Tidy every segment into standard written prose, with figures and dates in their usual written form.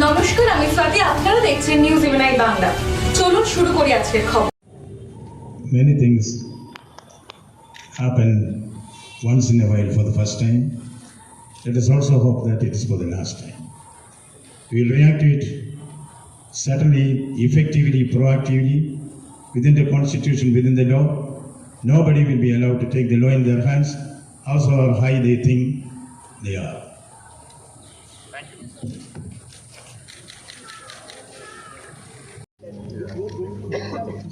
নমস্কার, আমি ফাতি। আপনারা দেখছেন নিউজ 11 বাংলা। চলুন শুরু করি আজকের খবর। Many things happen once in a while for the first time. Let us also hope that it is for the last time. We will react to it certainly, effectively, proactively, within the constitution, within the law. Nobody will be allowed to take the law in their hands, however high they think they are.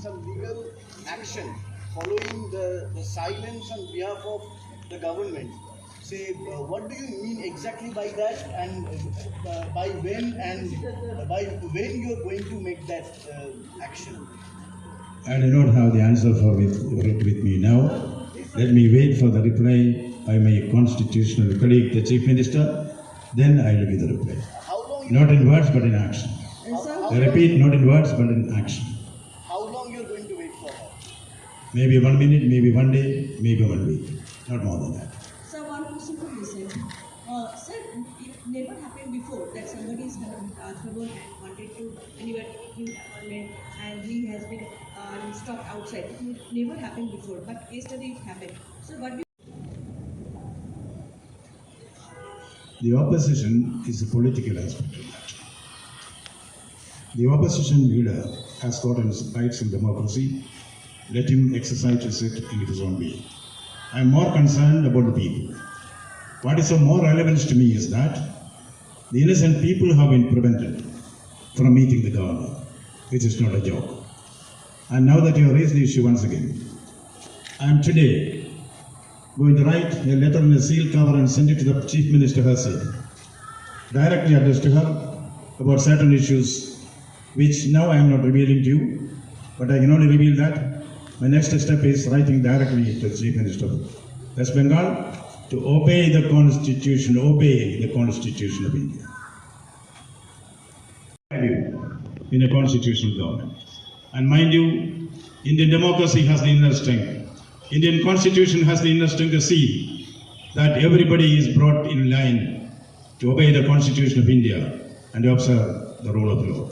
Some legal action following the silence on behalf of the government. Say, what do you mean exactly by that, and by when you are going to make that action? I do not have the answer for it with me now. Let me wait for the reply by my constitutional colleague, the Chief Minister. Then I will give the reply. How long? Not in words, but in action. I repeat, not in words, but in action. How long you are going to wait for her? Maybe 1 minute, maybe 1 day, maybe 1 week. Not more than that. Sir, one question from this side. Sir, it never happened before that somebody is trouble and wanted to anywhere in apartment and he has been stopped outside. It never happened before, but yesterday it happened. So what do The opposition is a political aspect of that. The opposition leader has gotten his rights in democracy. Let him exercise it in his own way. I am more concerned about the people. What is of more relevance to me is that the innocent people have been prevented from meeting the governor, which is not a joke. And now that you have raised the issue once again, I am today going to write a letter in a sealed cover and send it to the Chief Minister herself, directly addressed to her about certain issues, which now I am not revealing to you, but I can only reveal that my next step is writing directly to the Chief Minister of West Bengal to obey the Constitution of India. In a constitutional government. And mind you, Indian democracy has the inner strength. Indian constitution has the inner strength to see that everybody is brought in line to obey the Constitution of India and to observe the rule of law.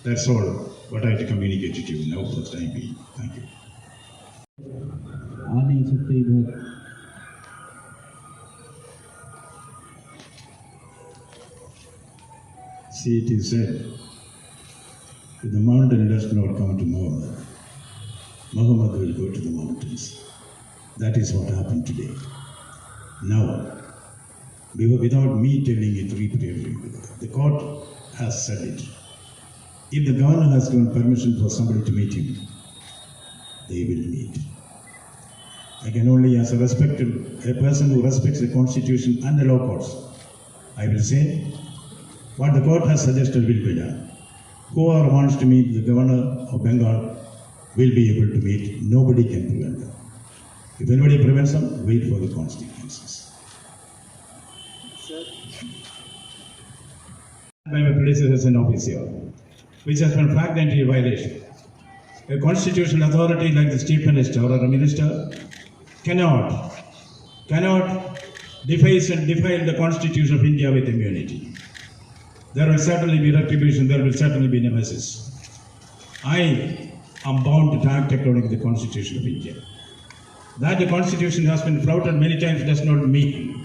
That's all what I have to communicate to you now for the time being. Thank you. आ नहीं सकते इधर। See, it is said, if the mountain does not come to Muhammad, Muhammad will go to the mountains. That is what happened today. Now, without me telling it repeatedly, the court has said it. If the governor has given permission for somebody to meet him, they will meet. I can only, as a person who respects the constitution and the law courts, I will say, what the court has suggested will be done. Whoever wants to meet the governor of Bengal will be able to meet. Nobody can prevent them. If anybody prevents them, wait for the consequences. Sir, By my predecessors in office here, which has been flagrantly a violation. A constitutional authority like the Chief Minister or a minister cannot deface and defile the Constitution of India with immunity. There will certainly be retribution, there will certainly be nemesis. I am bound to act according to the Constitution of India. That the Constitution has been flouted many times does not mean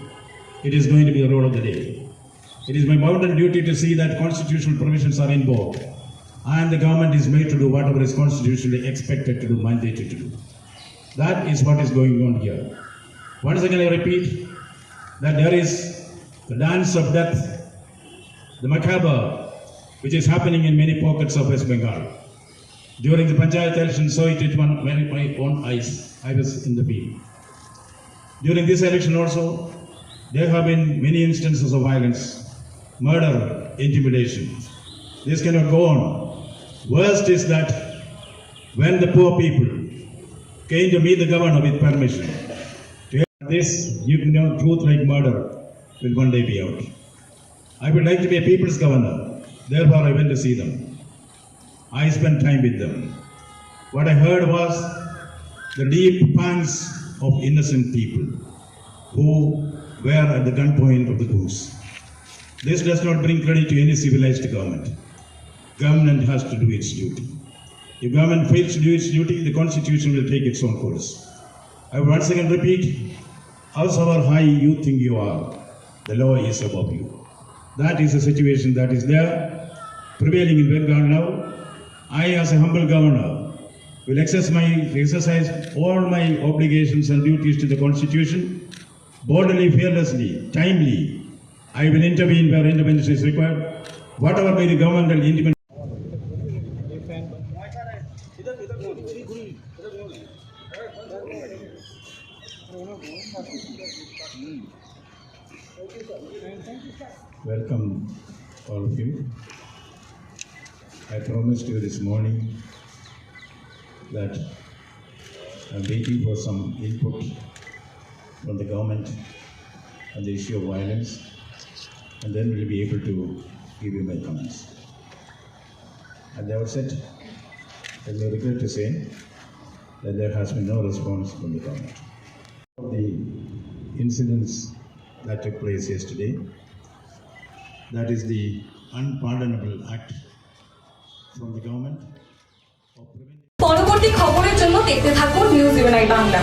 it is going to be the rule of the day. It is my bounden duty to see that constitutional provisions are invoked and the government is made to do whatever is constitutionally expected to do, mandated to do. That is what is going on here. Once again I repeat that there is the dance of death, the macabre, which is happening in many pockets of West Bengal. During the Panchayat election, saw it with my own eyes. I was in the field. During this election also, there have been many instances of violence, murder, intimidation. This cannot go on. Worst is that when the poor people came to meet the governor with permission, this, you know, truth like murder will one day be out. I would like to be a people's governor. Therefore, I went to see them. I spent time with them. What I heard was the deep pangs of innocent people who were at the gunpoint of the goons. This does not bring credit to any civilized government. Government has to do its duty. If government fails to do its duty, the constitution will take its own course. I will once again repeat, howsoever high you think you are, the law is above you. That is the situation that is there, prevailing in Bengal now. I, as a humble governor, will exercise all my obligations and duties to the constitution, boldly, fearlessly, timely. I will intervene where intervention is required. Whatever may the governmental independence. Welcome, all of you. I promised you this morning that I'm waiting for some input from the government on the issue of violence, and then we'll be able to give you my comments. At the outset, I may regret to say that there has been no response from the government. The incidents that took place yesterday, that is the unpardonable act from the government of preventing. পরবর্তী খবরের জন্য দেখতে থাকুন news 11 Bangla.